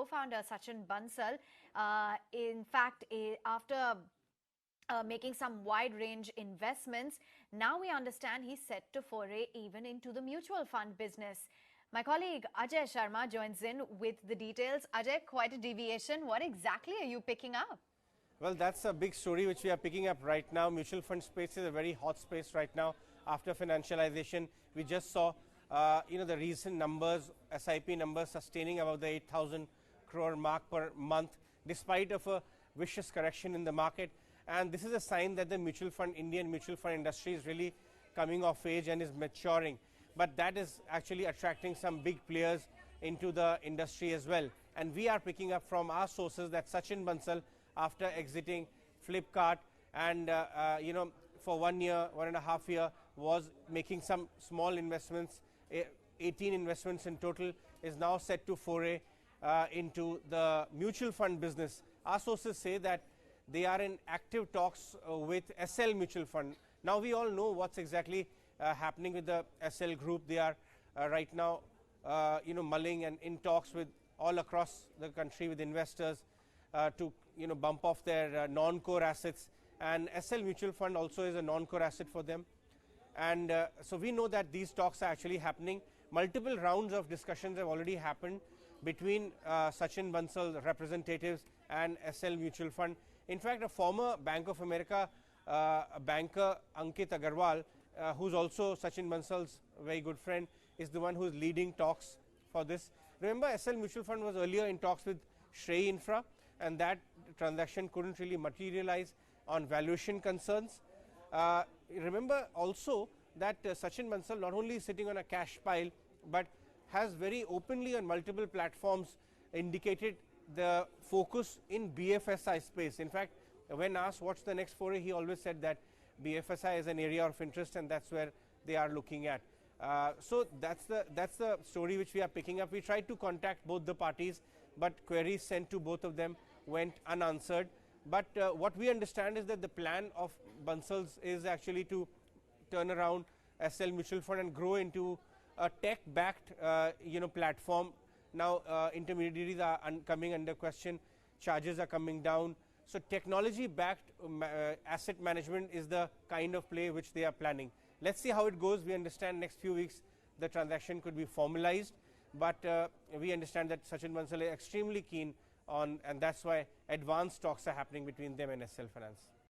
co-founder Sachin Bansal. In fact, after making some wide range investments, now we understand he's set to foray even into the mutual fund business. My colleague Ajay Sharma joins in with the details. Ajay, quite a deviation. What exactly are you picking up? Well, that's a big story which we are picking up right now. Mutual fund space is a very hot space right now after financialization. We just saw, the recent numbers, SIP numbers sustaining about the 8,000 crore mark per month, despite of a vicious correction in the market. And this is a sign that the Indian mutual fund industry is really coming of age and is maturing. But that is actually attracting some big players into the industry as well. And we are picking up from our sources that Sachin Bansal, after exiting Flipkart and, for 1 year, 1.5 years, was making some small investments, 18 investments in total, is now set to foray into the mutual fund business. Our sources say that they are in active talks with Essel Mutual Fund. Now we all know what's exactly happening with the Essel Group. They are right now, mulling and in talks with all across the country with investors to bump off their non-core assets, and Essel Mutual Fund also is a non-core asset for them. And so we know that these talks are actually happening. Multiple rounds of discussions have already happened between Sachin Bansal representatives and Essel Mutual Fund. In fact, a former Bank of America banker, Ankit Agarwal, who's also Sachin Bansal's very good friend, is the one who's leading talks for this. Remember, Essel Mutual Fund was earlier in talks with Shrey Infra, and that transaction couldn't really materialize on valuation concerns. Remember also that Sachin Bansal not only is sitting on a cash pile, but has very openly on multiple platforms indicated the focus in BFSI space. In fact, when asked what's the next foray, he always said that BFSI is an area of interest and that's where they are looking at. So that's the story which we are picking up. We tried to contact both the parties, but queries sent to both of them went unanswered. But what we understand is that the plan of Bansal's is actually to turn around Essel Mutual Fund and grow into a tech-backed platform. Now intermediaries are coming under question, charges are coming down. So technology-backed asset management is the kind of play which they are planning. Let's see how it goes. We understand next few weeks the transaction could be formalized, but we understand that Sachin Bansal is extremely keen on, and that's why advanced talks are happening between them and Essel Finance.